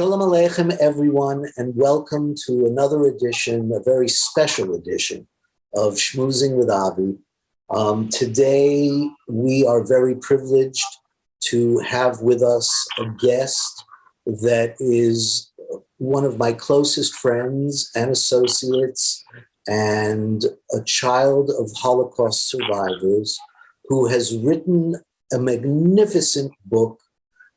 Shalom Aleichem, everyone, and welcome to another edition, a very special edition of Shmoozing with Avi. Today, we are very privileged to have with us a guest that is one of my closest friends and associates and a child of Holocaust survivors who has written a magnificent book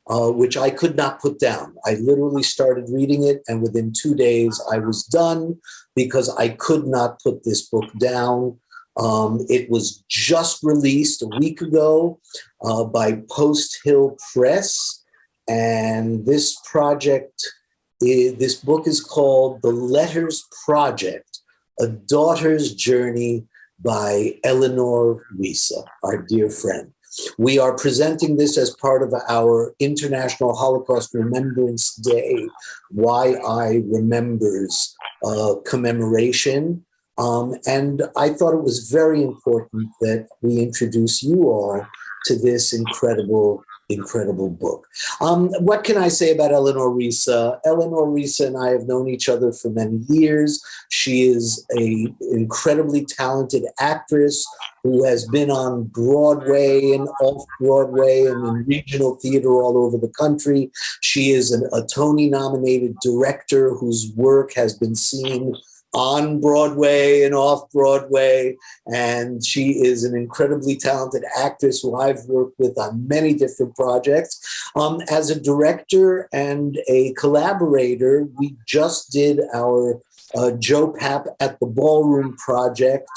which I could not put down. I literally started reading it, and within 2 days I was done because I could not put this book down. It was just released a week ago by Post Hill Press, and this book is called The Letters Project, A Daughter's Journey by Eleanor Reissa, our dear friend. We are presenting this as part of our International Holocaust Remembrance Day, YI Remembers commemoration. And I thought it was very important that we introduce you all to this incredible book. What can I say about Eleanor Reissa? Eleanor Reissa and I have known each other for many years. She is an incredibly talented actress who has been on Broadway and off-Broadway and in regional theater all over the country. She is a Tony-nominated director whose work has been seen on Broadway and off-Broadway, and she is an incredibly talented actress who I've worked with on many different projects. As a director and a collaborator, we just did our Joe Papp at the Ballroom project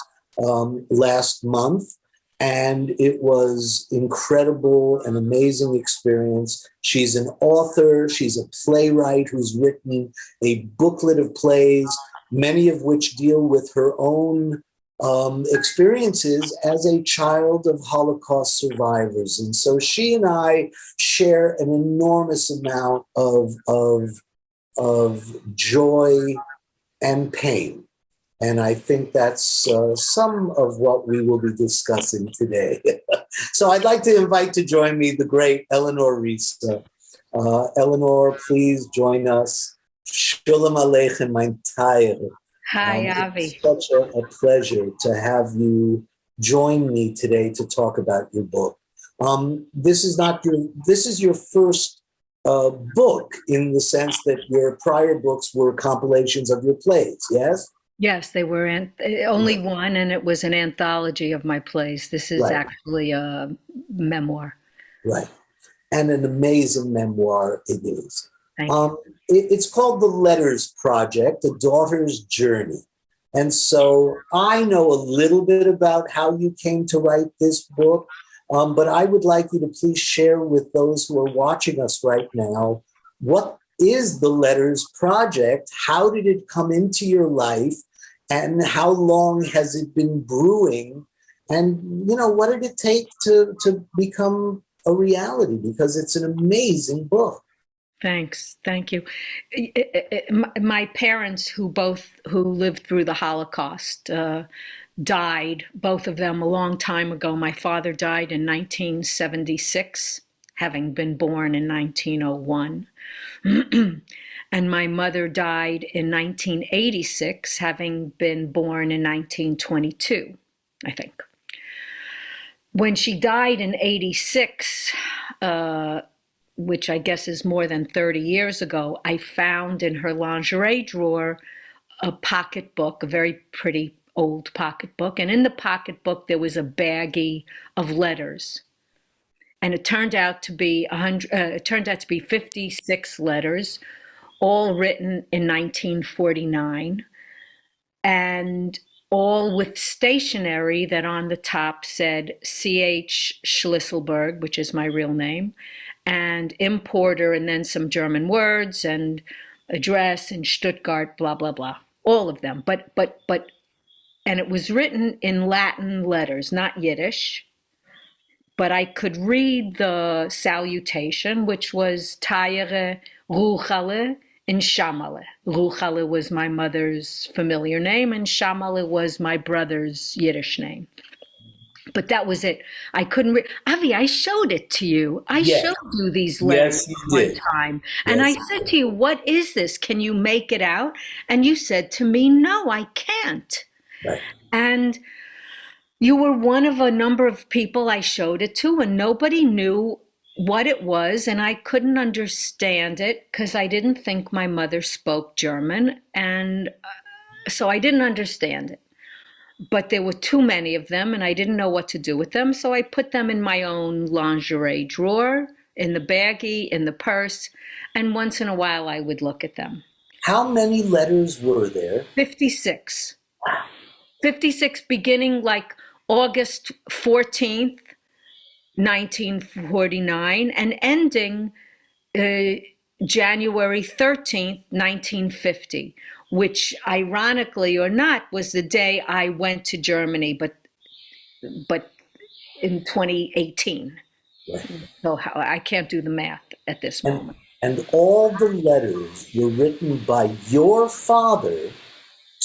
last month, and it was incredible, an amazing experience. She's an author, she's a playwright who's written a booklet of plays, many of which deal with her own experiences as a child of Holocaust survivors. And so she and I share an enormous amount of joy and pain. And I think that's some of what we will be discussing today. So I'd like to invite to join me the great Eleanor Reissa. Eleanor, please join us. Shalom Aleichem, mein Teil. Hi, Avi. It's such a pleasure to have you join me today to talk about your book. This is your first book in the sense that your prior books were compilations of your plays, yes? Yes, they were only one, and it was an anthology of my plays. This is actually a memoir. Right. And an amazing memoir it is. Thank you. It's called The Letters Project, A Daughter's Journey. And so I know a little bit about how you came to write this book, but I would like you to please share with those who are watching us right now, what is The Letters Project? How did it come into your life? And how long has it been brewing? And, what did it take to become a reality? Because it's an amazing book. Thanks. Thank you. My parents, who lived through the Holocaust, died, both of them, a long time ago. My father died in 1976, having been born in 1901. And my mother died in 1986, having been born in 1922, I think. When she died in 86, which I guess is more than 30 years ago, I found in her lingerie drawer a pocketbook, a very pretty old pocketbook. And in the pocketbook, there was a baggie of letters. And it turned out to be 56 letters, all written in 1949, and all with stationery that on the top said C.H. Schlisselberg, which is my real name, and importer, and then some German words and address in Stuttgart, blah, blah, blah, all of them. And it was written in Latin letters, not Yiddish, but I could read the salutation, which was Tayere Ruchale in Shamale. Ruchale was my mother's familiar name, and Shamale was my brother's Yiddish name. But that was it. I couldn't Avi, I showed it to you. I Yes. showed you these letters Yes, you one did. time. And I Yes. said to you, what is this? Can you make it out? And you said to me, no, I can't. Right. And you were one of a number of people I showed it to, and nobody knew what it was, and I couldn't understand it because I didn't think my mother spoke German, and so I didn't understand it. But there were too many of them, and I didn't know what to do with them, so I put them in my own lingerie drawer, in the baggie, in the purse, and once in a while I would look at them. How many letters were there? 56. 56 beginning like August 14th, 1949, and ending January 13th, 1950, which ironically or not was the day I went to Germany, but in 2018. Right. So I can't do the math at this moment. And all the letters were written by your father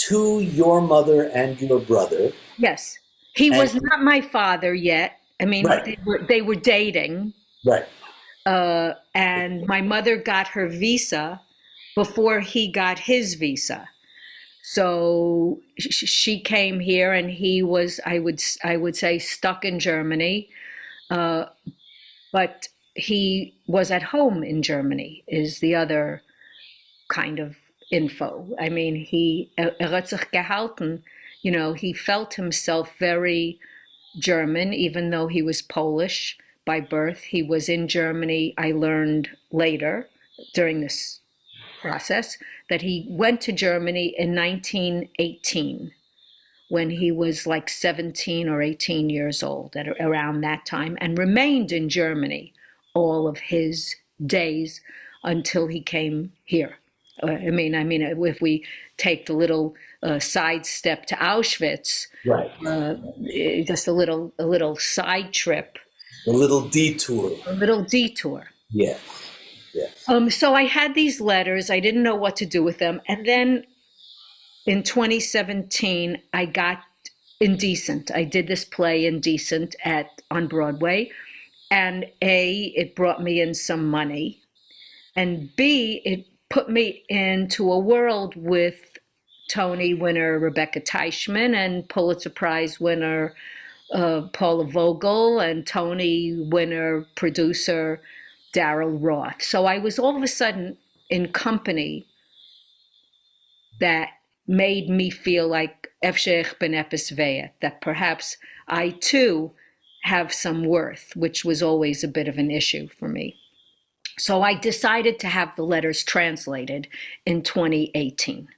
to your mother and your brother. Yes. He was not my father yet. I mean, Right. they were dating. Right. And my mother got her visa before he got his visa. So she came here, and he was, I would say, stuck in Germany. But he was at home in Germany, is the other kind of info. I mean, he hat sich gehalten, you know, he felt himself very German, even though he was Polish by birth. He was in Germany. I learned later during this process that he went to Germany in 1918 when he was like 17 or 18 years old, at around that time, and remained in Germany all of his days until he came here. I mean, if we take the little sidestep to Auschwitz, Right. Just a little side trip, A little detour. a little detour. Yeah. Yeah. So I had these letters. I didn't know what to do with them, and then in 2017, I got Indecent. I did this play Indecent on Broadway, and A, it brought me in some money, and B, it put me into a world with Tony winner Rebecca Teichman and Pulitzer Prize winner Paula Vogel and Tony winner producer Daryl Roth. So I was all of a sudden in company that made me feel like Efshech ben Epis, that perhaps I too have some worth, which was always a bit of an issue for me. So I decided to have the letters translated in 17.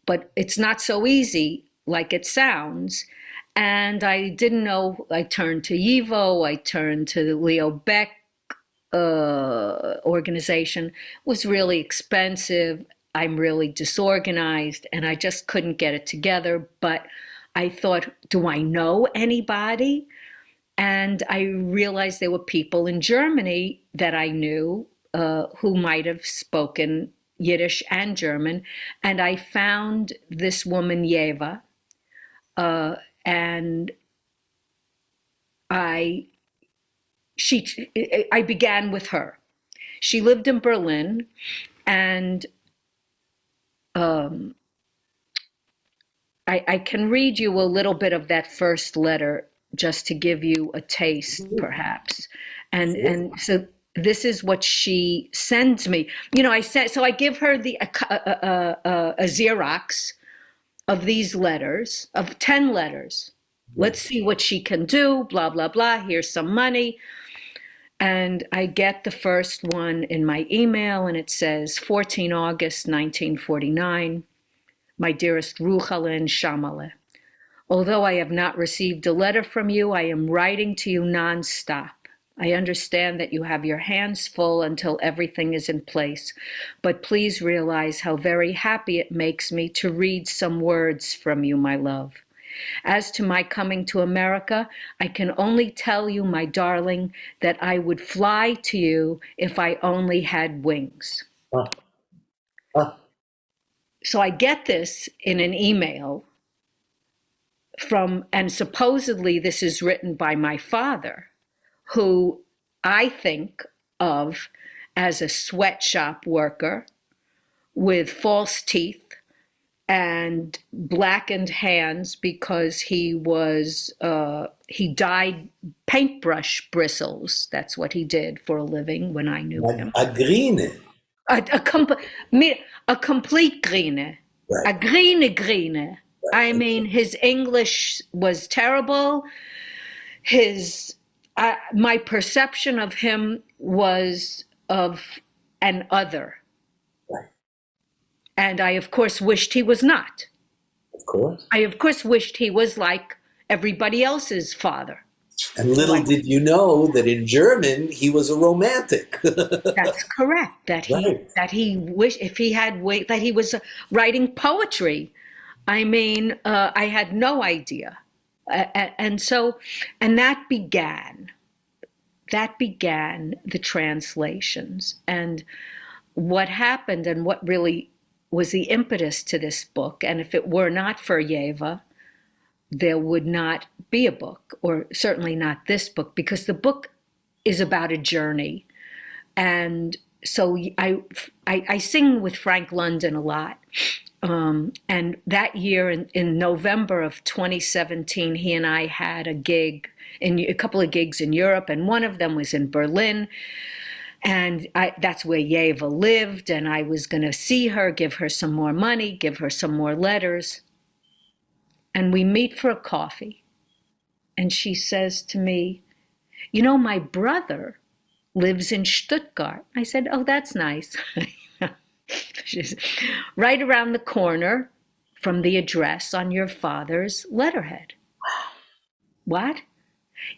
But it's not so easy like it sounds. And I didn't know, I turned to YIVO, I turned to the Leo Beck organization. It was really expensive. I'm really disorganized, and I just couldn't get it together. But I thought, do I know anybody? And I realized there were people in Germany that I knew who might have spoken Yiddish and German. And I found this woman, Yeva, and I began with her. She lived in Berlin, and I can read you a little bit of that first letter just to give you a taste, perhaps. And so this is what she sends me. You know, I give her a Xerox of these letters, of 10 letters. Let's see what she can do, blah, blah, blah. Here's some money. And I get the first one in my email, and it says, 14 August 1949, my dearest Ruchalin Shamale. Although I have not received a letter from you, I am writing to you nonstop. I understand that you have your hands full until everything is in place, but please realize how very happy it makes me to read some words from you, my love. As to my coming to America, I can only tell you, my darling, that I would fly to you if I only had wings. So I get this in an email, and supposedly this is written by my father, who I think of as a sweatshop worker with false teeth and blackened hands because he dyed paintbrush bristles. That's what he did for a living when I knew him. A green. A complete green. Right. A green. I mean, his English was terrible. My perception of him was of an other. Right. And I, of course, wished he was not. Of course. I, of course, wished he was like everybody else's father. And little did you know that in German, he was a romantic. That's correct. That he wished, if he had, that he was writing poetry. I mean, I had no idea. And that began the translations. And what happened and what really was the impetus to this book, and if it were not for Yeva, there would not be a book, or certainly not this book, because the book is about a journey. And so I sing with Frank London a lot. And that year in November of 2017, he and I had a couple of gigs in Europe, and one of them was in Berlin. And that's where Yeva lived, and I was going to see her, give her some more money, give her some more letters. And we meet for a coffee. And she says to me, you know, my brother lives in Stuttgart. I said, oh, that's nice. She's right around the corner from the address on your father's letterhead. What?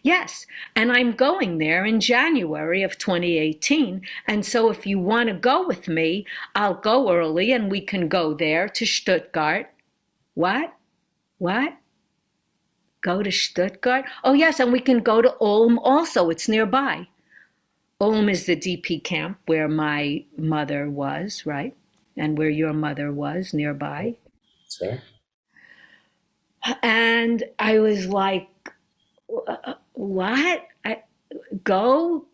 Yes, and I'm going there in January of 2018. And so if you want to go with me, I'll go early and we can go there to Stuttgart. What? Go to Stuttgart? Oh, yes, and we can go to Ulm also. It's nearby. Ulm is the DP camp where my mother was, right? And where your mother was, nearby. Sure. And I was like, what? Go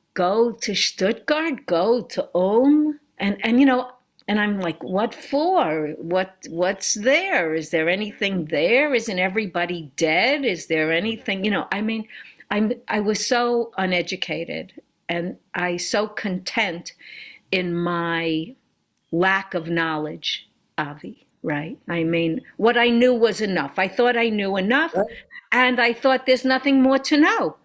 to Stuttgart? Go to Ulm? And you know, and I'm like, what for? What's there? Is there anything there? Isn't everybody dead? Is there anything? You know, I mean, I was so uneducated, and I so content in my lack of knowledge, Avi, right? I mean, what I knew was enough. I thought I knew enough, and I thought there's nothing more to know.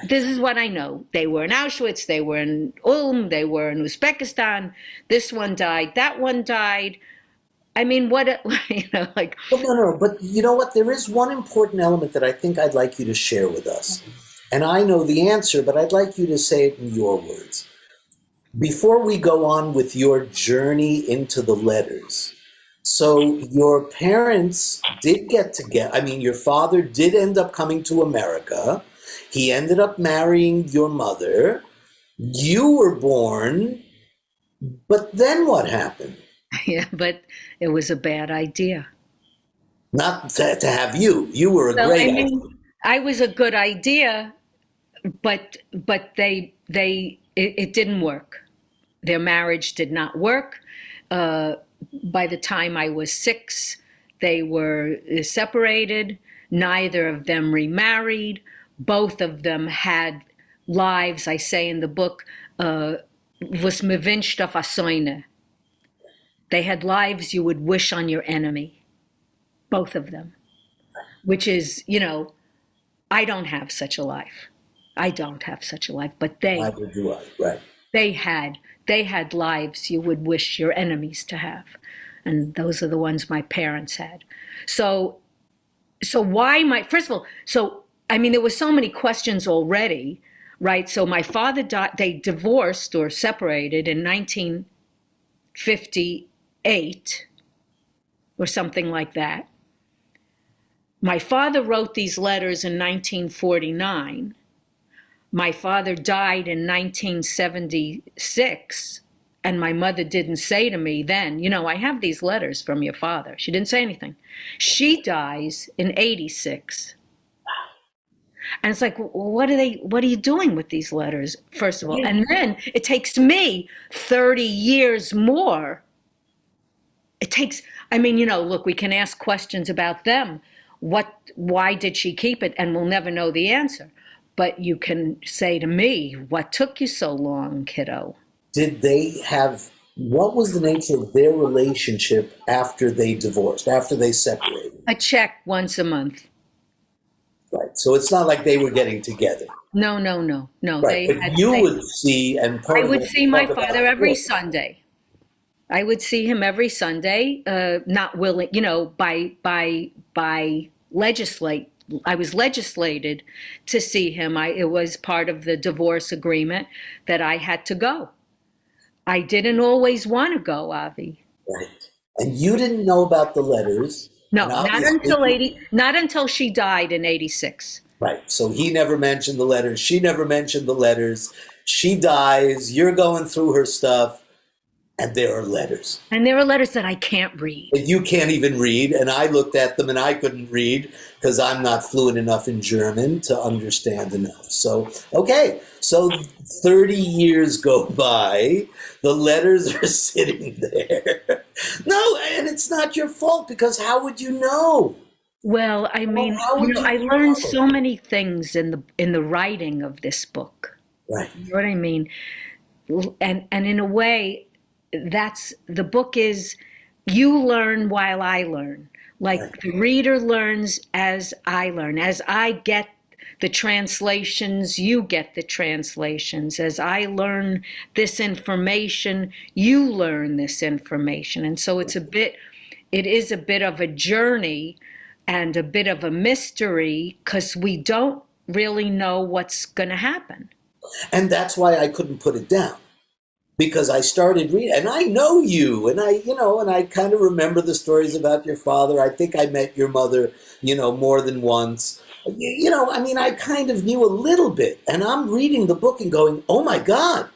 This is what I know. They were in Auschwitz, they were in Ulm, they were in Uzbekistan. This one died, that one died. I mean, what, you know, like. No. But you know what? There is one important element that I think I'd like you to share with us. And I know the answer, but I'd like you to say it in your words. Before we go on with your journey into the letters, so your parents did get together. I mean, your father did end up coming to America. He ended up marrying your mother. You were born, but then what happened? Yeah, but it was a bad idea. Not to have you. You were a great idea. I was a good idea, but it didn't work. Their marriage did not work. By the time I was 6, they were separated. Neither of them remarried. Both of them had lives, I say in the book, was me wünscht auf a Säune. They had lives you would wish on your enemy. Both of them. Which is, you know, I don't have such a life. I don't have such a life, but they. Neither do I, right. They had lives you would wish your enemies to have. And those are the ones my parents had. So why first of all, I mean, there were so many questions already, right? So my father died, they divorced or separated in 1958 or something like that. My father wrote these letters in 1949. My father died in 1976, and my mother didn't say to me then, I have these letters from your father. She didn't say anything. She dies in 86. And it's like, what are you doing with these letters, first of all? And then it takes me 30 years more. Look, we can ask questions about them. Why did she keep it? And we'll never know the answer. But you can say to me, what took you so long, kiddo? What was the nature of their relationship after they divorced, after they separated? A check once a month. Right. So it's not like they were getting together. No. Right. But you would see, and I would see my father every Sunday. I would see him every Sunday, not willing, by legislate. I was legislated to see him. It was part of the divorce agreement that I had to go. I didn't always want to go, Avi. Right. And you didn't know about the letters. No, not until she died in 86. Right. So he never mentioned the letters. She never mentioned the letters. She dies. You're going through her stuff. And there are letters. And there are letters that I can't read. And you can't even read. And I looked at them and I couldn't read because I'm not fluent enough in German to understand enough. So, okay. So 30 years go by. The letters are sitting there. No, and it's not your fault because how would you know? Well, I learned so many things in the writing of this book. Right. You know what I mean? And in a way, the book is, you learn while I learn. Like the reader learns as I learn. As I get the translations, you get the translations. As I learn this information, you learn this information. And so it is a bit of a journey and a bit of a mystery because we don't really know what's going to happen. And that's why I couldn't put it down. Because I started reading, and I know you, and I kind of remember the stories about your father. I think I met your mother, more than once. I kind of knew a little bit, and I'm reading the book and going, oh my God,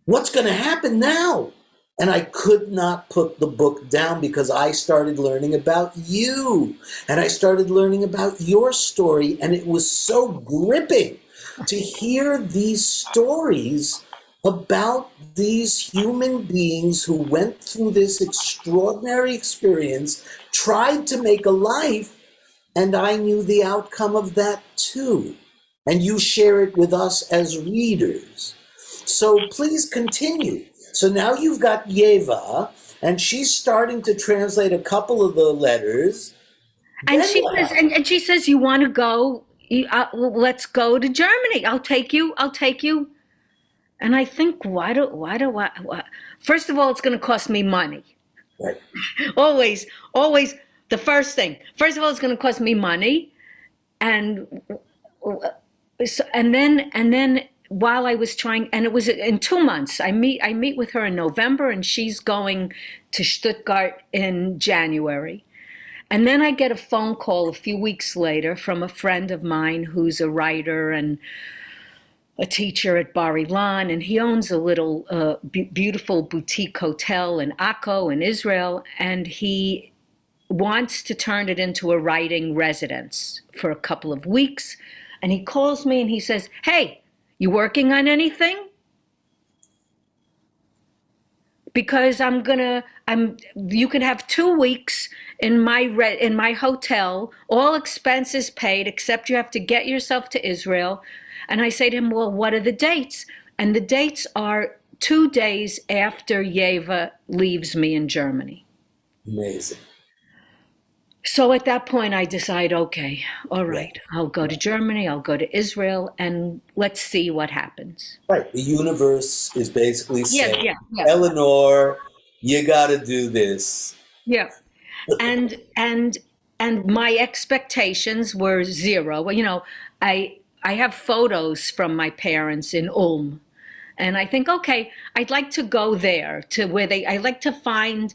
what's going to happen now? And I could not put the book down because I started learning about you, and I started learning about your story, and it was so gripping to hear these stories about these human beings who went through this extraordinary experience, tried to make a life, and I knew the outcome of that too. And you share it with us as readers. So please continue. So now you've got Yeva, and she's starting to translate a couple of the letters. And she says, you want to go? Let's go to Germany. I'll take you. And I think, why? First of all, it's going to cost me money. Right. Always, the first thing. First of all, it's going to cost me money. And then while I was trying, and it was in 2 months, I meet with her in November, and she's going to Stuttgart in January. And then I get a phone call a few weeks later from a friend of mine who's a writer and a teacher at Bar Ilan, and he owns a little beautiful boutique hotel in Akko in Israel, and he wants to turn it into a writing residence for a couple of weeks. And he calls me and he says, hey, you working on anything? Because you can have 2 weeks in my hotel, all expenses paid, except you have to get yourself to Israel. And I say to him, well, what are the dates? And the dates are 2 days after Yeva leaves me in Germany. Amazing. So at that point, I decide, okay, all right, I'll go to Germany, I'll go to Israel, and let's see what happens. Right. The universe is basically saying, Eleanor, you got to do this. Yeah. And my expectations were zero. Well, I have photos from my parents in Ulm. And I think, okay, I'd like to go there I'd like to find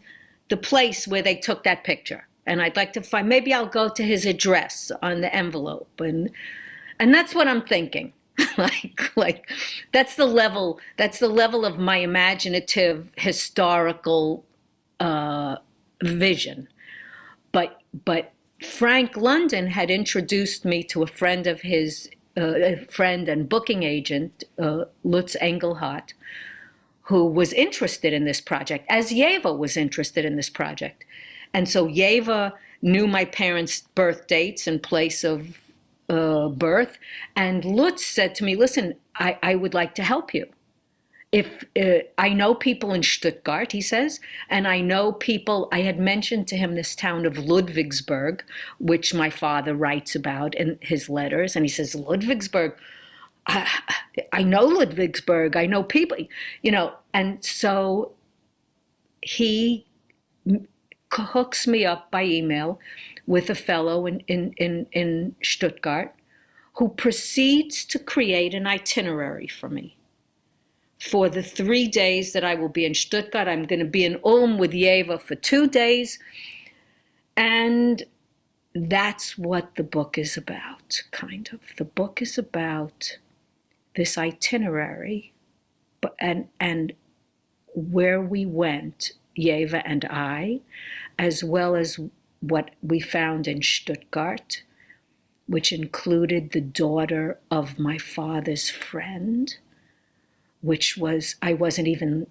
the place where they took that picture. And I'd like to maybe I'll go to his address on the envelope. And that's what I'm thinking. like that's the level of my imaginative historical vision. But Frank London had introduced me to a friend of his, a friend and booking agent, Lutz Engelhardt, who was interested in this project, as Yeva was interested in this project. And so Yeva knew my parents' birth dates and place of birth. And Lutz said to me, listen, I would like to help you. If I know people in Stuttgart, he says, and I know people, I had mentioned to him this town of Ludwigsburg, which my father writes about in his letters. And he says, Ludwigsburg, I know Ludwigsburg, I know people, and so he hooks me up by email with a fellow in Stuttgart who proceeds to create an itinerary for me. For the 3 days that I will be in Stuttgart, I'm going to be in Ulm with Yeva for 2 days. And that's what the book is about, kind of. The book is about this itinerary and where we went, Yeva and I, as well as what we found in Stuttgart, which included the daughter of my father's friend, which was, I didn't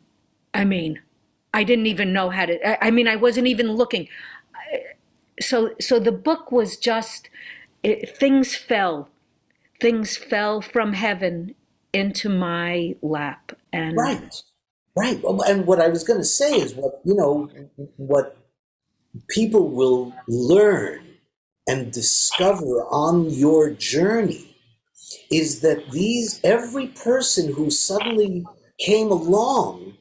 even know how to, I wasn't even looking. So the book was just, things fell from heaven into my lap. And Right. And what I was going to say is what people will learn and discover on your journey is that every person who suddenly came along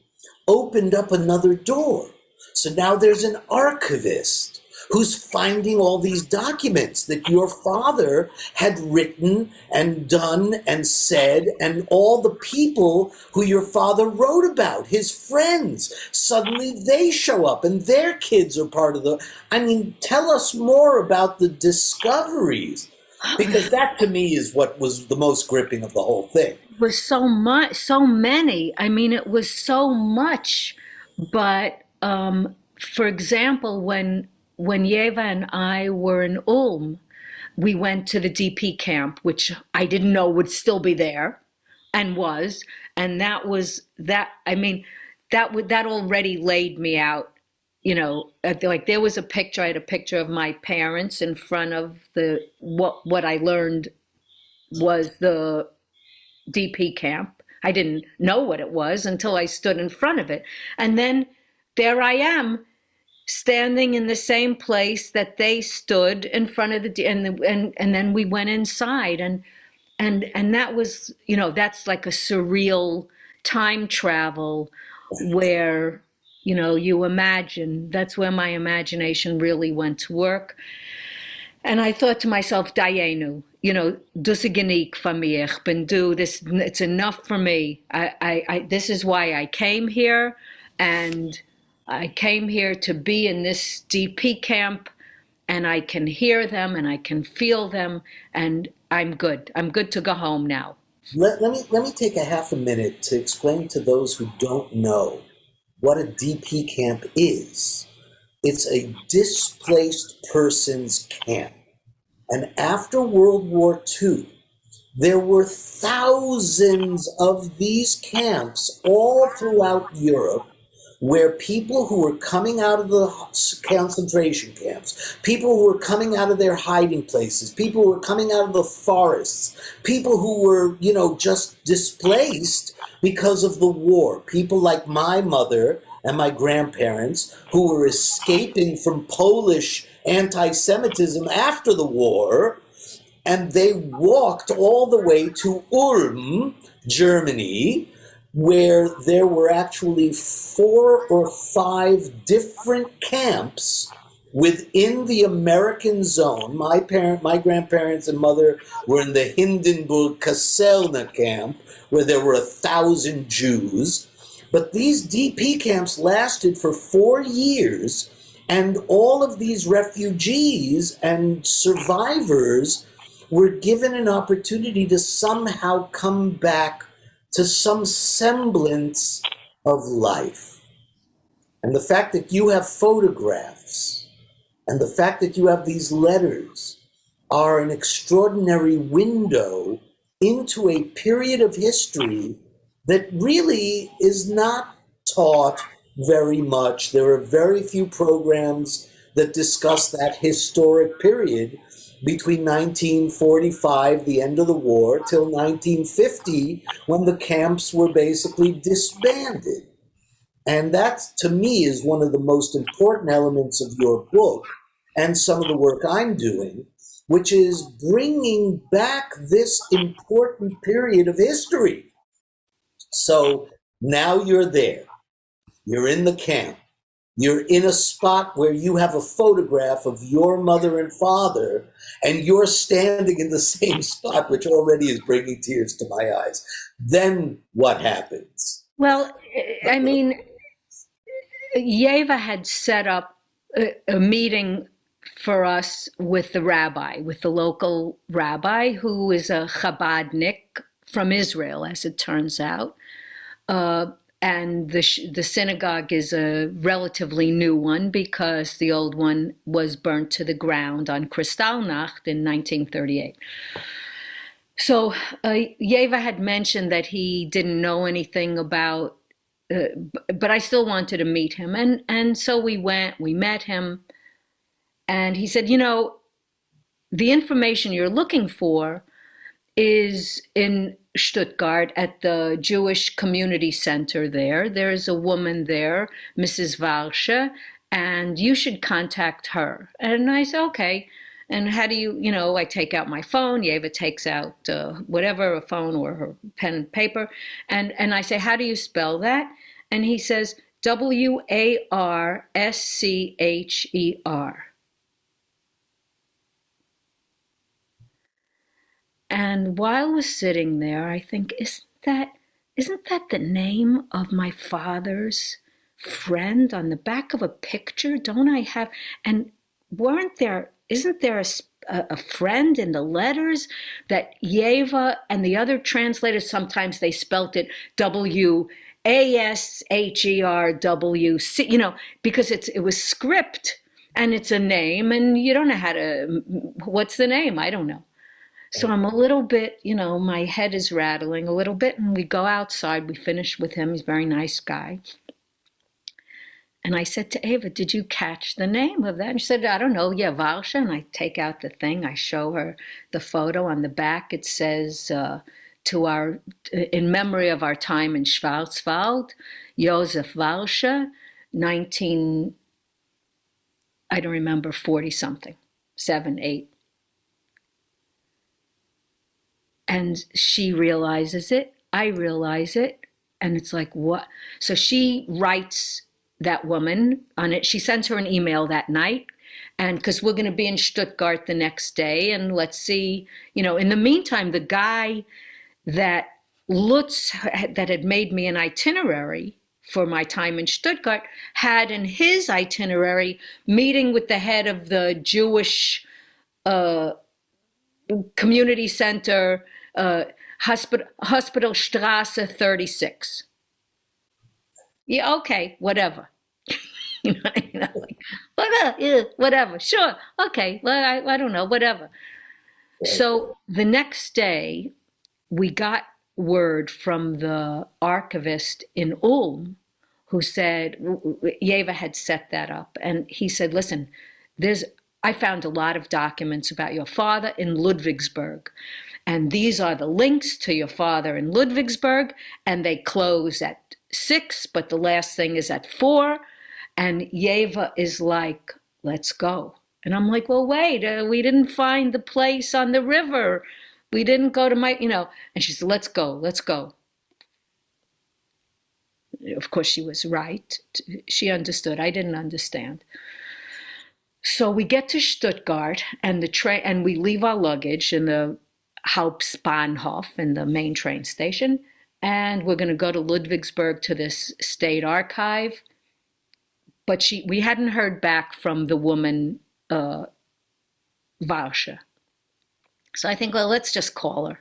opened up another door. So now there's an archivist who's finding all these documents that your father had written and done and said, and all the people who your father wrote about, his friends, suddenly they show up and their kids are part of tell us more about the discoveries. Because that, to me, is what was the most gripping of the whole thing. It was so much, so many. It was so much. But for example, when Yeva and I were in Ulm, we went to the DP camp, which I didn't know would still be there, and was, and that already laid me out. Like there was a picture, I had a picture of my parents in front of what I learned was the DP camp. I didn't know what it was until I stood in front of it. And then there I am standing in the same place that they stood in front of and then we went inside and that was, that's like a surreal time travel where you imagine, that's where my imagination really went to work. And I thought to myself, Dayenu, dus geniek van mir, ich bin du, it's enough for me. This is why I came here, and I came here to be in this DP camp, and I can hear them and I can feel them, and I'm good. I'm good to go home now. Let me take a half a minute to explain to those who don't know what a DP camp is. It's a displaced persons camp. And after World War II, there were thousands of these camps all throughout Europe where people who were coming out of the concentration camps, people who were coming out of their hiding places, people who were coming out of the forests, people who were, just displaced because of the war, people like my mother and my grandparents who were escaping from Polish anti-Semitism after the war, and they walked all the way to Ulm, Germany, where there were actually 4 or 5 different camps within the American zone. My grandparents and mother were in the Hindenburg Kaserne camp, where there were 1,000 Jews. But these DP camps lasted for 4 years, and all of these refugees and survivors were given an opportunity to somehow come back to some semblance of life. And the fact that you have photographs and the fact that you have these letters are an extraordinary window into a period of history that really is not taught very much. There are very few programs that discuss that historic period between 1945, the end of the war, till 1950, when the camps were basically disbanded. And that, to me, is one of the most important elements of your book and some of the work I'm doing, which is bringing back this important period of history. So now you're there. You're in the camp. You're in a spot where you have a photograph of your mother and father, and you're standing in the same spot, which already is bringing tears to my eyes. Then what happens? Well, I mean, Yeva had set up a meeting for us with the rabbi, with the local rabbi, who is a Chabadnik from Israel, as it turns out. And the synagogue is a relatively new one because the old one was burnt to the ground on Kristallnacht in 1938. So Yeva had mentioned that he didn't know anything about, but I still wanted to meet him. And so we met him, and he said, you know, the information you're looking for is in Stuttgart at the Jewish Community Center there. There's a woman there, Mrs. Walsche, and you should contact her. And I said, okay. And how do you know, I take out my phone, Yeva takes out whatever, a phone or her pen and paper. And I say, how do you spell that? And he says, Warschcher. And while we're sitting there, I think, isn't that the name of my father's friend on the back of a picture? Don't I have? And isn't there a friend in the letters that Yeva and the other translators, sometimes they spelt it Washerwc, you know, because it was script and it's a name and you don't know how to, what's the name? I don't know. So I'm a little bit, you know, my head is rattling a little bit, and we go outside. We finish with him. He's a very nice guy. And I said to Ava, did you catch the name of that? And she said, I don't know. Yeah, Walsche. And I take out the thing. I show her the photo. On the back, it says, in memory of our time in Schwarzwald, Josef Walsche, I don't remember, 40-something, 7, 8. And she realizes it, I realize it, and it's like, what? So she writes that woman on it. She sends her an email that night, and because we're going to be in Stuttgart the next day, and let's see, you know, in the meantime, the guy that had made me an itinerary for my time in Stuttgart had in his itinerary meeting with the head of the Jewish community center, Hospitalstrasse 36. Yeah, okay, whatever. Whatever, sure, okay, well, I don't know, whatever. So the next day, we got word from the archivist in Ulm, who said, Yeva had set that up, and he said, listen, I found a lot of documents about your father in Ludwigsburg. And these are the links to your father in Ludwigsburg. And they close at 6, but the last thing is at 4. And Yeva is like, let's go. And I'm like, well, wait, we didn't find the place on the river. We didn't go to and she said, let's go. Of course, she was right. She understood. I didn't understand. So we get to Stuttgart, and and we leave our luggage in the Hauptbahnhof, in the main train station, and we're going to go to Ludwigsburg to this state archive. But we hadn't heard back from the woman, Walsche. So I think, well, let's just call her.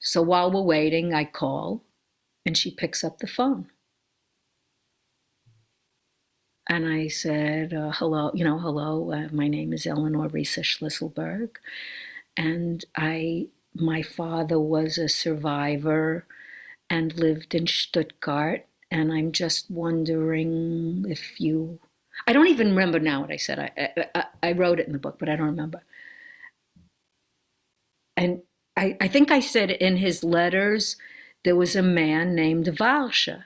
So while we're waiting, I call, and she picks up the phone. And I said, hello, my name is Eleanor Reissa Schlüsselberg. And my father was a survivor and lived in Stuttgart. And I'm just wondering if I don't even remember now what I said. I wrote it in the book, but I don't remember. And I think I said in his letters, there was a man named Varsha.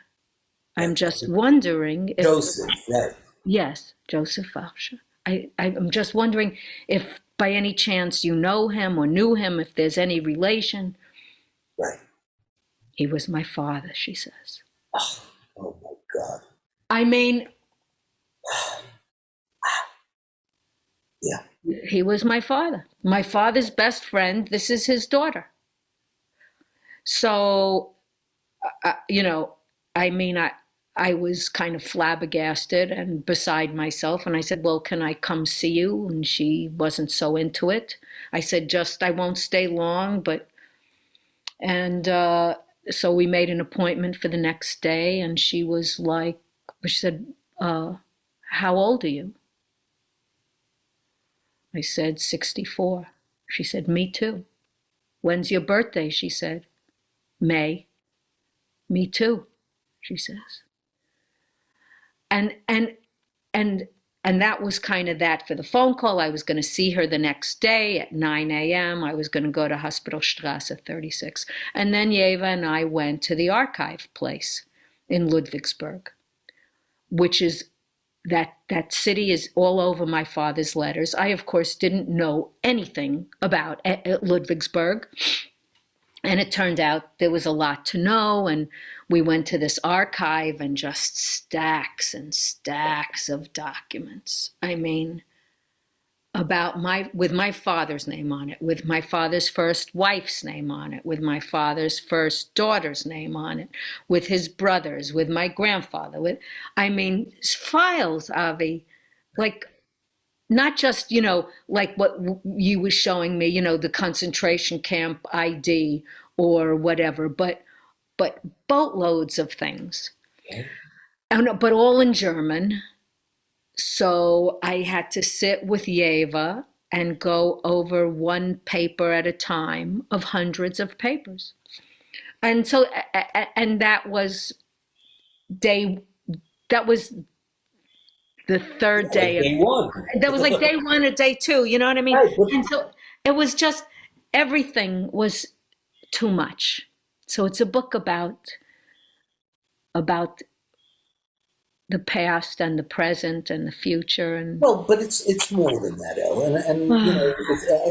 I'm just wondering if Joseph, right. Yes, Joseph Varsha. I'm just wondering if by any chance you know him or knew him, if there's any relation. Right. He was my father, she says. Oh my God. I mean, yeah. He was my father. My father's best friend. This is his daughter. So, I was kind of flabbergasted and beside myself. And I said, well, can I come see you? And she wasn't so into it. I said, I won't stay long, so we made an appointment for the next day. And she said, how old are you? I said, 64. She said, me too. When's your birthday? She said, May. Me too, she says. And that was kind of that for the phone call. I was going to see her the next day at 9 a.m. I was going to go to Hospitalstrasse 36. And then Yeva and I went to the archive place in Ludwigsburg, which is that city is all over my father's letters. I, of course, didn't know anything about Ludwigsburg. And it turned out there was a lot to know. And we went to this archive and just stacks and stacks of documents. I mean, with my father's name on it, with my father's first wife's name on it, with my father's first daughter's name on it, with his brothers, with my grandfather, files, Avi, like not just, like what you were showing me, the concentration camp ID or whatever, but boatloads of things. Okay. But all in German. So I had to sit with Yeva and go over one paper at a time of hundreds of papers. And so, and that was the third day. Day one. That was like day one or day two, you know what I mean? Right. And so it was just, everything was too much. So it's a book about the past and the present and the future. And well, but it's more than that, Elle. And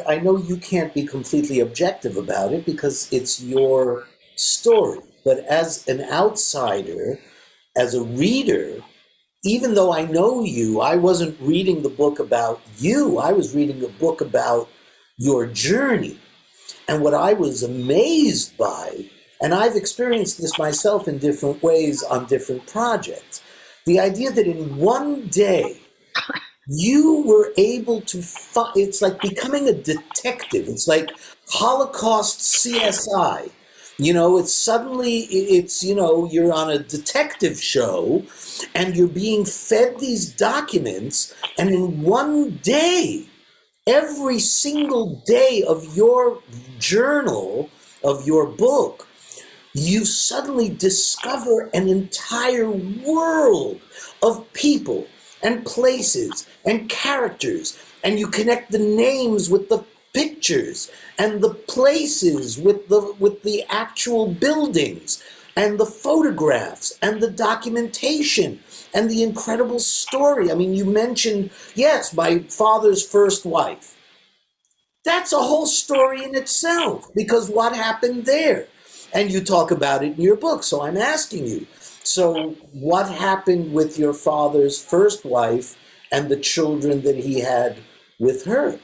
I know you can't be completely objective about it because it's your story. But as an outsider, as a reader, even though I know you, I wasn't reading the book about you. I was reading a book about your journey. And what I was amazed by, and I've experienced this myself in different ways on different projects, the idea that in one day you were able to it's like becoming a detective. It's like Holocaust CSI. It's suddenly, you're on a detective show and you're being fed these documents, and in one day, every single day of your journal, of your book, you suddenly discover an entire world of people and places and characters, and you connect the names with the pictures and the places with the actual buildings and the photographs and the documentation and the incredible story. I mean, you mentioned, yes, my father's first wife. That's a whole story in itself, because what happened there? And you talk about it in your book, so I'm asking you. So what happened with your father's first wife and the children that he had with her?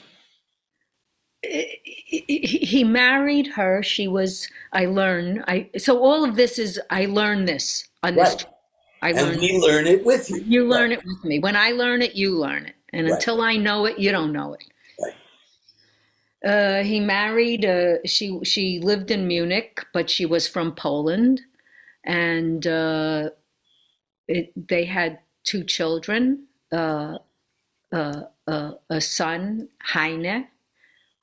He married her. She was, so all of this is, I learned this on this. Right. And we learn it with you. You learn it with me. When I learn it, you learn it. And until I know it, you don't know it. Right. He married. She lived in Munich, but she was from Poland, and they had two children. A son, Heine,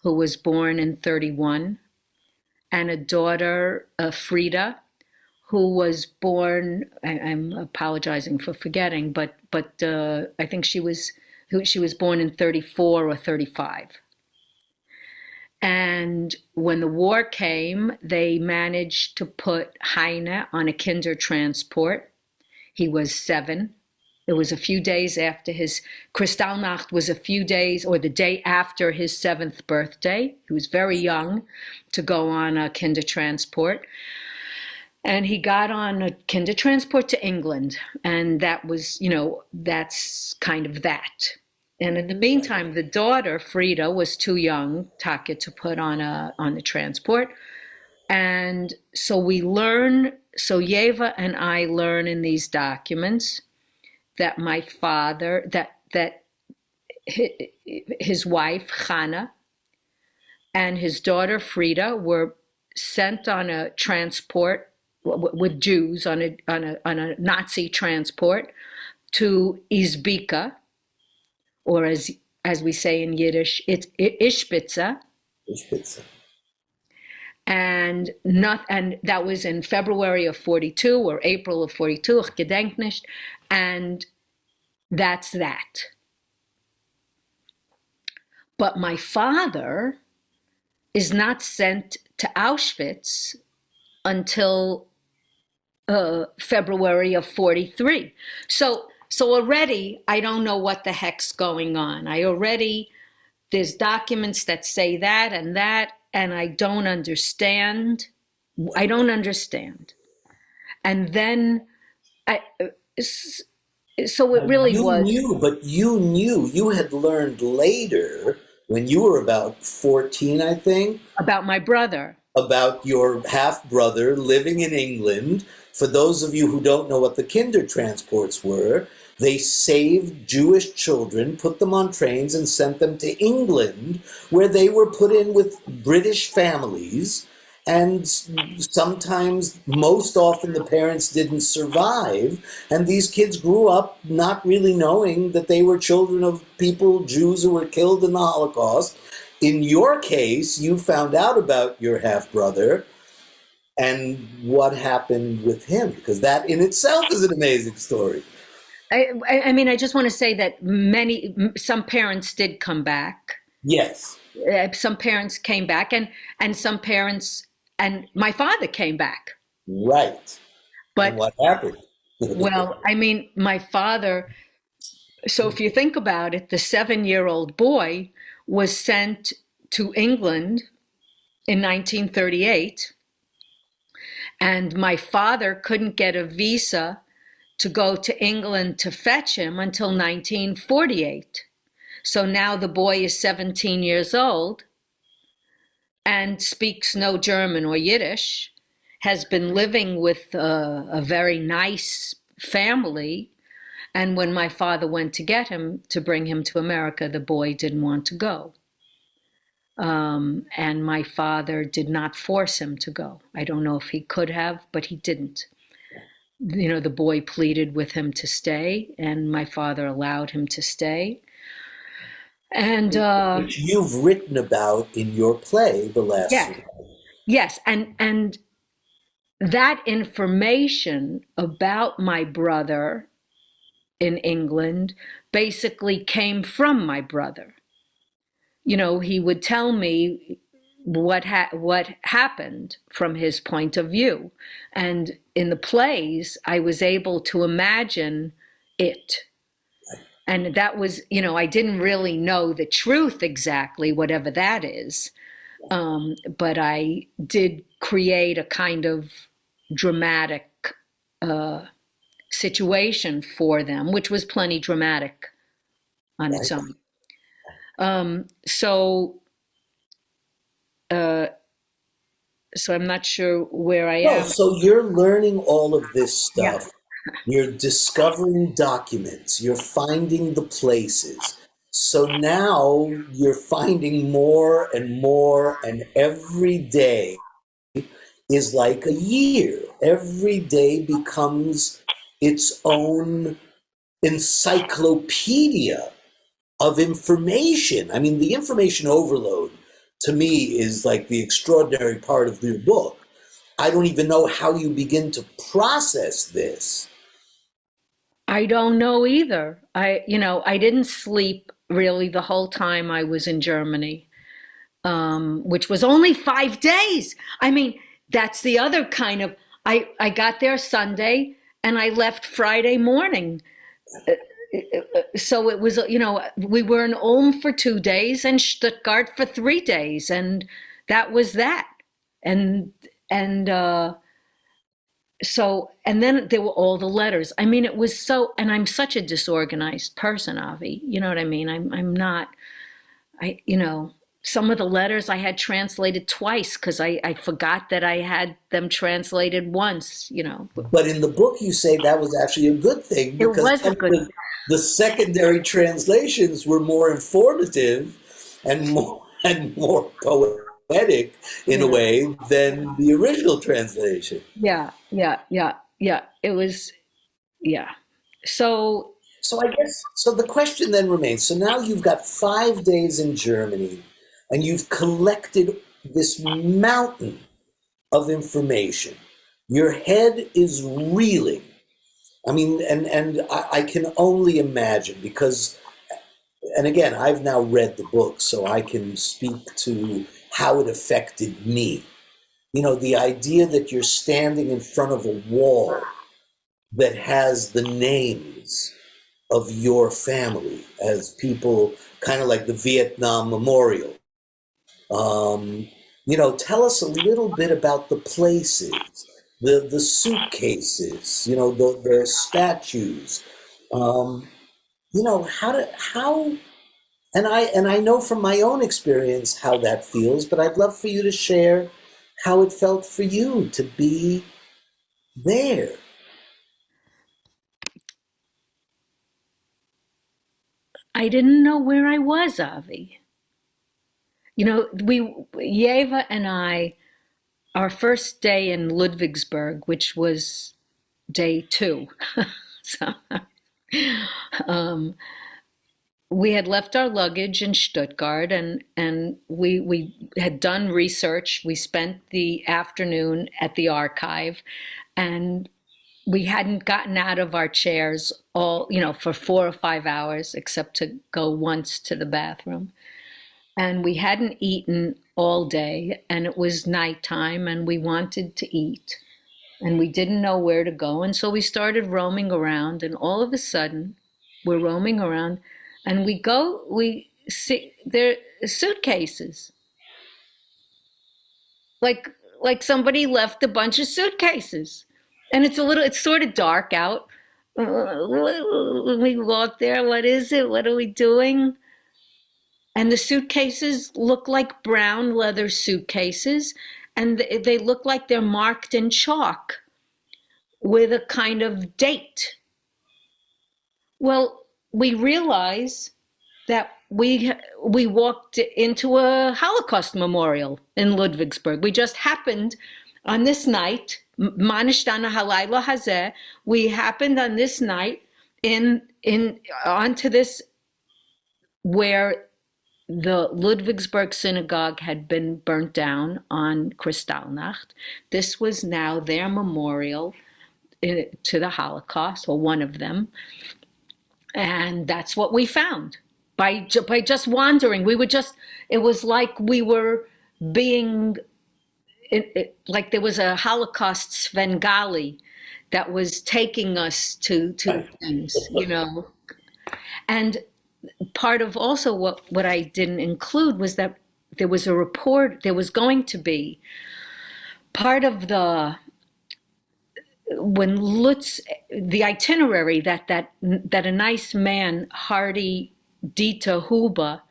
who was born in 31, and a daughter, Frida, who was born. I'm apologizing for forgetting, but I think she was born in 34 or 35. And when the war came, they managed to put Heine on a kinder transport. He was 7. It was a few days after his Kristallnacht was a few days or the day after his 7th birthday. He was very young to go on a kinder transport. And he got on a kinder transport to England. And that was, that's kind of that. And in the meantime, the daughter, Frida, was too young, Taka, to put on the transport. And so Yeva and I learn in these documents that my father, that his wife, Hannah, and his daughter, Frida, were sent on a transport with Jews on a Nazi transport to Izbika, or as we say in Yiddish, it's Ishbitza. Ishbitza. And that was in February of 42 or April of 42, ich gedenk nicht, and that's that. But my father is not sent to Auschwitz until February of 43. So already I don't know what the heck's going on. There's documents that say that, and I don't understand. And then so it really was. You had learned later when you were about 14, I think. About my brother. About your half-brother living in England. For those of you who don't know what the kinder transports were, they saved Jewish children, put them on trains, and sent them to England, where they were put in with British families. And sometimes, most often, the parents didn't survive. And these kids grew up not really knowing that they were children of people, Jews who were killed in the Holocaust. In your case, you found out about your half-brother and what happened with him, because that in itself is an amazing story. I mean, I just want to say that some parents did come back. Yes. Some parents came back, and some parents, and my father came back. Right. But and what happened? Well, I mean, my father, so if you think about it, the 7-year-old boy was sent to England in 1938, and my father couldn't get a visa to go to England to fetch him until 1948. So now the boy is 17 years old and speaks no German or Yiddish, has been living with a very nice family. And when my father went to get him, to bring him to America, the boy didn't want to go. And my father did not force him to go. I don't know if he could have, but he didn't. The boy pleaded with him to stay, and my father allowed him to stay. And which you've written about in your play, The Last Survivor. Yes, and that information about my brother in England basically came from my brother. He would tell me what happened from his point of view. And in the plays, I was able to imagine it. And that was, I didn't really know the truth exactly, whatever that is. But I did create a kind of dramatic situation for them, which was plenty dramatic on its own. So I'm not sure where I am. So you're learning all of this stuff. Yeah. You're discovering documents. You're finding the places. So now you're finding more and more, and every day is like a year. Every day becomes its own encyclopedia of information. I mean, the information overload to me is like the extraordinary part of your book. I don't even know how you begin to process this. I don't know either. I didn't sleep really the whole time I was in Germany, which was only 5 days. I mean, that's the other kind of. I got there Sunday and I left Friday morning. So it was, we were in Ulm for 2 days and Stuttgart for 3 days, and that was that. And and so and then there were all the letters. I mean, it was so, and I'm such a disorganized person, Avi. You know what I mean? I'm not. Some of the letters I had translated twice because I forgot that I had them translated once. But in the book, you say that was actually a good thing It because was a good. the secondary translations were more informative and more poetic in a Yeah. way than the original translation. Yeah, yeah, yeah, yeah. It was, yeah. So So I guess so. The question then remains. So now you've got 5 days in Germany, and you've collected this mountain of information. Your head is reeling. I mean, and I can only imagine because, and again, I've now read the book, so I can speak to how it affected me. The idea that you're standing in front of a wall that has the names of your family as people, kind of like the Vietnam Memorial. Tell us a little bit about the places, the suitcases, the statues. Um, how and I know from my own experience how that feels, but I'd love for you to share how it felt for you to be there. I didn't know where I was, Avi. Yeva and I, our first day in Ludwigsburg, which was day two. So, um, we had left our luggage in Stuttgart, and we had done research. We spent the afternoon at the archive, and we hadn't gotten out of our chairs for 4 or 5 hours, except to go once to the bathroom. And we hadn't eaten all day, and it was nighttime, and we wanted to eat, and we didn't know where to go. And so we started roaming around, and all of a sudden, we're roaming around, and we see there are suitcases, like somebody left a bunch of suitcases, and it's sort of dark out. We walk there. What is it? What are we doing? And the suitcases look like brown leather suitcases, and they look like they're marked in chalk with a kind of date. Well, we realize that we walked into a Holocaust memorial in Ludwigsburg. We just happened on this night, Manishtana Halayla Hazeh, we happened on this night in onto this where the Ludwigsburg synagogue had been burnt down on Kristallnacht. This was now their memorial to the Holocaust, or one of them. And that's what we found by just wandering. It was like we were being, like there was a Holocaust Svengali that was taking us to things. And part of also what I didn't include was that there was a report, there was going to be part of the itinerary that a nice man, Hardy Dieter Huber,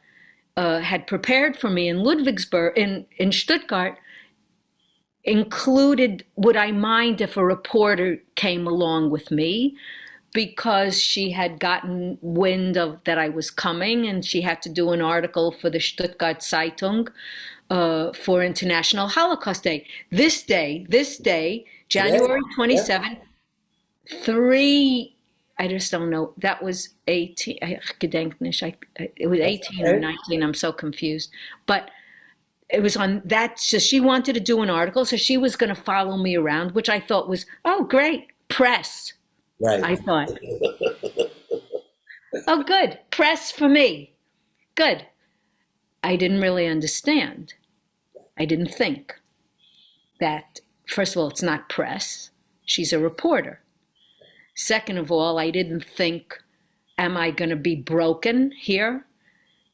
had prepared for me in Ludwigsburg, in Stuttgart, included, would I mind if a reporter came along with me? because she had gotten wind of that I was coming, and she had to do an article for the Stuttgart Zeitung for International Holocaust Day. This day, January Yeah. 27th, I just don't know. That was 18. Gedenk nicht. It was 18 or 19. I'm so confused. But it was on that. So she wanted to do an article. So she was going to follow me around, which I thought was, oh, great. Press. Right. I thought, oh, good. Press for me. Good. I didn't really understand. I didn't think that, first of all, it's not press. She's a reporter. Second of all, I didn't think, am I going to be broken here?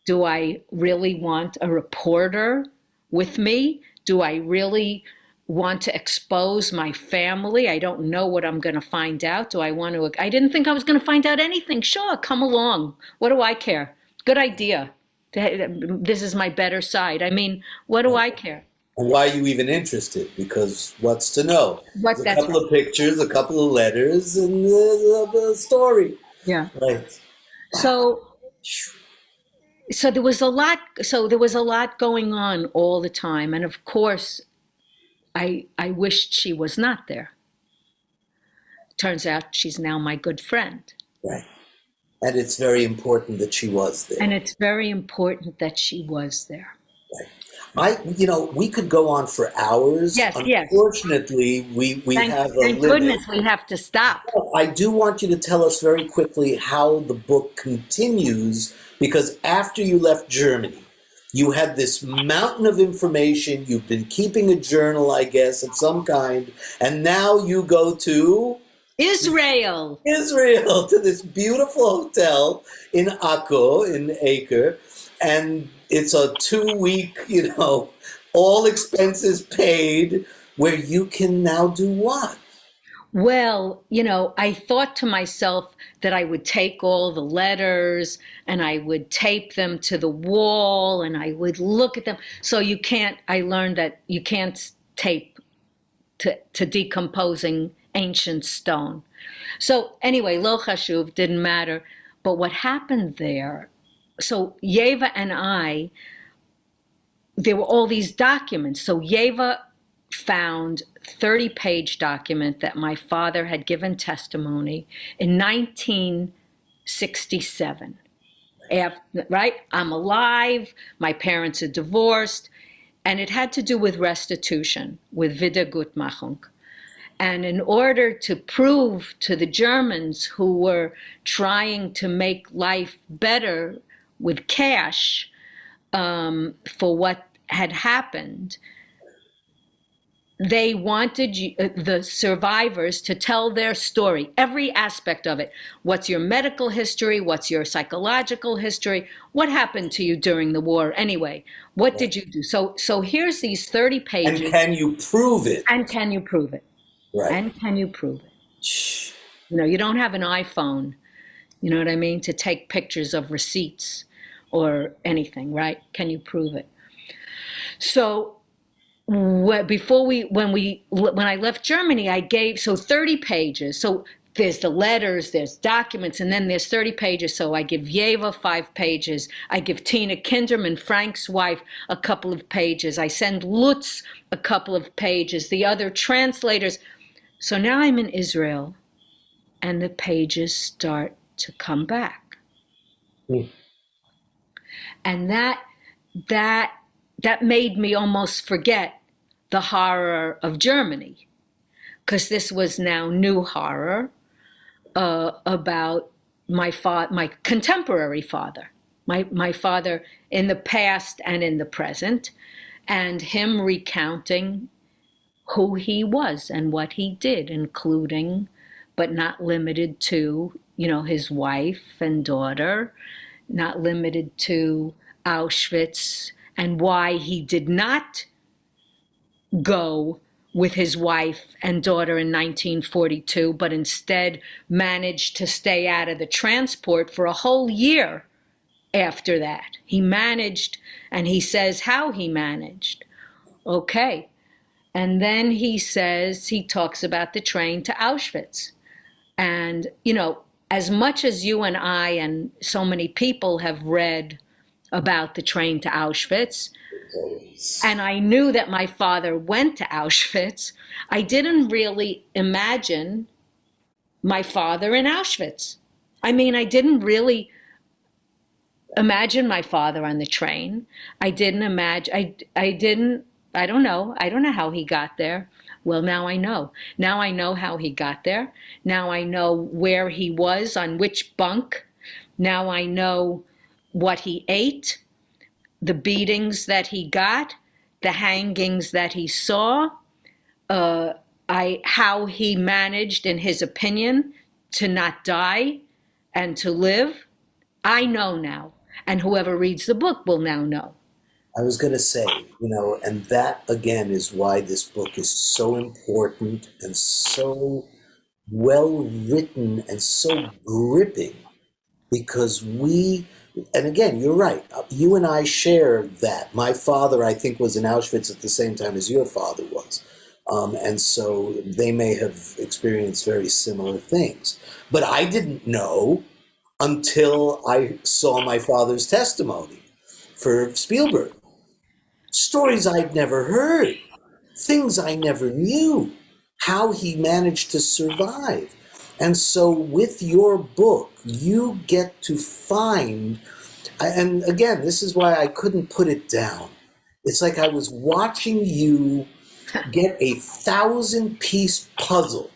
Do I really want a reporter with me? Do I really want to expose my family? I don't know what I'm going to find out. Do I want to? I didn't think I was going to find out anything. Sure, come along. What do I care? Good idea. This is my better side. I mean, what do I care? And why are you even interested? Because what's to know? What, A couple of pictures, a couple of letters, and the story. Yeah. Right. So there was a lot. So there was a lot going on all the time, and of course, I wished she was not there. Turns out she's now my good friend. Right. And it's very important that she was there. And it's very important that she was there. Right. We could go on for hours. Yes, Unfortunately, we have a limit. Thank goodness we have to stop. I do want you to tell us very quickly how the book continues, because after you left Germany, you had this mountain of information. You've been keeping a journal, I guess, of some kind, and now you go to Israel, to this beautiful hotel in Akko, in Acre, and it's a 2-week, all expenses paid, where you can now do what? Well, I thought to myself that I would take all the letters and I would tape them to the wall and I would look at them. So I learned that you can't tape to decomposing ancient stone. So anyway, lo chashuv, didn't matter. But what happened there, so Yeva and I, there were all these documents. So Yeva found 30-page document that my father had given testimony in 1967. Right? I'm alive, my parents are divorced, and it had to do with restitution, with Wiedergutmachung. And in order to prove to the Germans who were trying to make life better with cash for what had happened, they wanted the survivors to tell their story, every aspect of it. What's your medical history? What's your psychological history? What happened to you during the war anyway? What did you do? So here's these 30 pages. And can you prove it? And can you prove it? Right. And can you prove it? You don't have an iPhone, you know what I mean, to take pictures of receipts or anything, right? Can you prove it? So when I left Germany, I gave 30 pages. So there's the letters, there's documents, and then there's 30 pages. So I give Yeva 5 pages. I give Tina Kinderman, Frank's wife, a couple of pages. I send Lutz a couple of pages, the other translators. So now I'm in Israel, and the pages start to come back. And that made me almost forget the horror of Germany, because this was now new horror about my contemporary father, my father in the past and in the present, and him recounting who he was and what he did, including, but not limited to, his wife and daughter, not limited to Auschwitz, and why he did not go with his wife and daughter in 1942, but instead managed to stay out of the transport for a whole year after that. He managed, and he says how he managed. Okay. And then he talks about the train to Auschwitz. And, as much as you and I and so many people have read about the train to Auschwitz, and I knew that my father went to Auschwitz, I didn't really imagine my father in Auschwitz. I mean, I didn't really imagine my father on the train. I didn't imagine, I didn't, I don't know. I don't know how he got there. Well, now I know. Now I know how he got there. Now I know where he was, on which bunk. Now I know what he ate, the beatings that he got, the hangings that he saw, how he managed, in his opinion, to not die and to live. I know now, and whoever reads the book will now know. I was going to say, and that again is why this book is so important and so well written and so gripping, because and again, you're right, you and I share that. My father, I think, was in Auschwitz at the same time as your father was. And so they may have experienced very similar things. But I didn't know until I saw my father's testimony for Spielberg. Stories I'd never heard, things I never knew, how he managed to survive. And so with your book, you get to find, and again, this is why I couldn't put it down. It's like I was watching you get a 1,000-piece puzzle.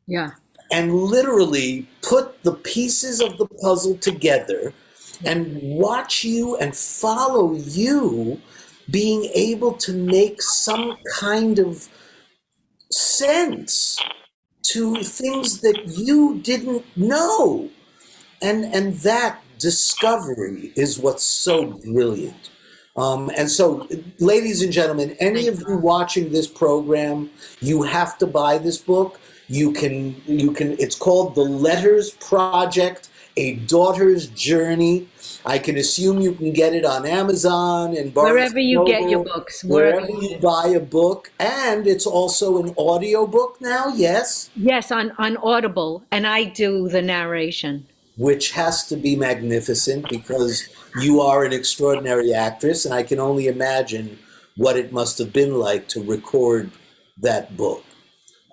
Yeah. And literally put the pieces of the puzzle together and watch you and follow you being able to make some kind of sense to things that you didn't know. And that discovery is what's so brilliant. And so, ladies and gentlemen, any of you watching this program, you have to buy this book. You can, it's called The Letters Project, A Daughter's Journey. I can assume you can get it on Amazon and Barnes wherever you Noble, get your books. wherever you buy a book. And it's also an audio book now, yes? Yes, on Audible, and I do the narration. Which has to be magnificent because you are an extraordinary actress, and I can only imagine what it must have been like to record that book.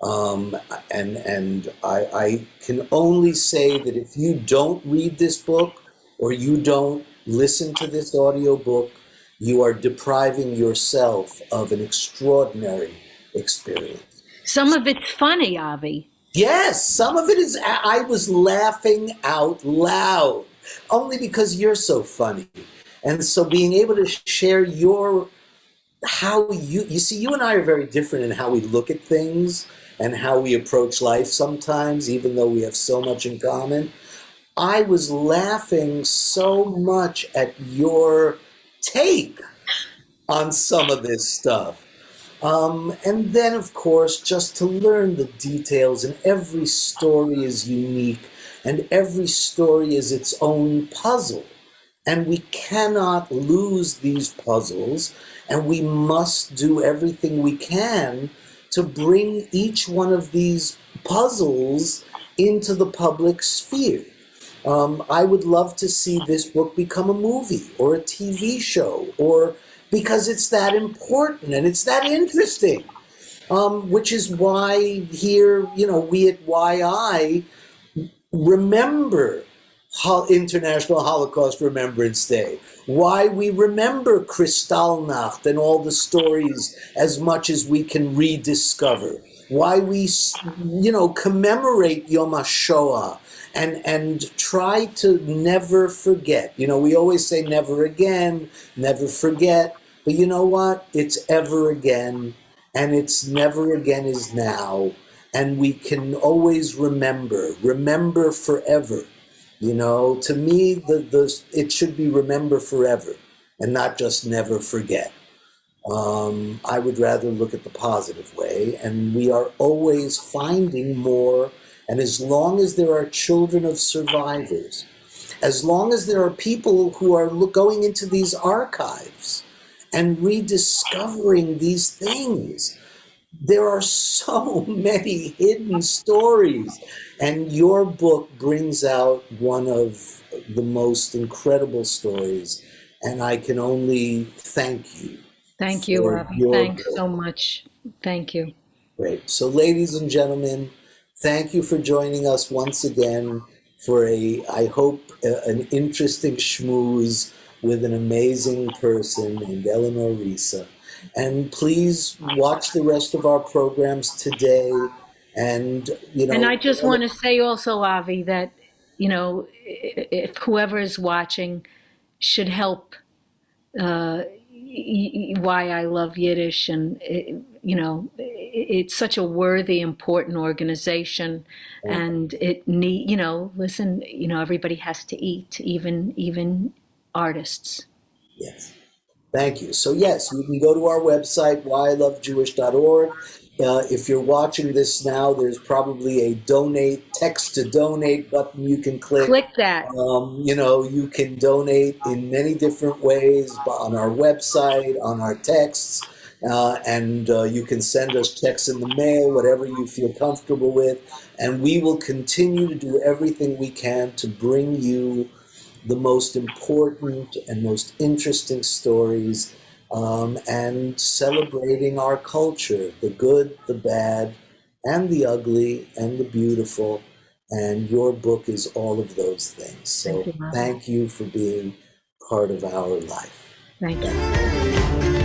And I can only say that if you don't read this book or you don't listen to this audio book, you are depriving yourself of an extraordinary experience. Some of it's funny, Avi. Yes, some of it is. I was laughing out loud only because you're so funny. And so being able to share how you see, you and I are very different in how we look at things and how we approach life sometimes, even though we have so much in common. I was laughing so much at your take on some of this stuff. And then, of course, just to learn the details, and every story is unique, and every story is its own puzzle. And we cannot lose these puzzles, and we must do everything we can to bring each one of these puzzles into the public sphere. I would love to see this book become a movie or a TV show, because it's that important and it's that interesting, which is why here, we at YI remember International Holocaust Remembrance Day, why we remember Kristallnacht and all the stories as much as we can rediscover, why we, commemorate Yom HaShoah and try to never forget. We always say never again, never forget, but you know what? It's ever again, and it's never again is now, and we can always remember forever. To me, it should be remember forever and not just never forget. I would rather look at the positive way, and we are always finding more. And as long as there are children of survivors, as long as there are people who are going into these archives and rediscovering these things, there are so many hidden stories, and your book brings out one of the most incredible stories, and I can only thank you Thank you, for Avi. your Thanks book. so much. Thank you. Great. So, ladies and gentlemen, thank you for joining us once again for I hope, an interesting schmooze with an amazing person named Eleanor Reissa. And please watch the rest of our programs today. And, And I just want to say also, Avi, that, if whoever is watching should help why I love Yiddish, and it's such a worthy, important organization, and it need listen, everybody has to eat, even artists. yes. Thank you. So, yes, you can go to our website, whyilovejewish.org. If you're watching this now, there's probably a text to donate button you can click. Click that. You can donate in many different ways on our website, on our texts, and you can send us checks in the mail, whatever you feel comfortable with. And we will continue to do everything we can to bring you the most important and most interesting stories, and celebrating our culture, the good, the bad, and the ugly, and the beautiful. And your book is all of those things. Thank So you, Avi. thank you for being part of our life. Thank you.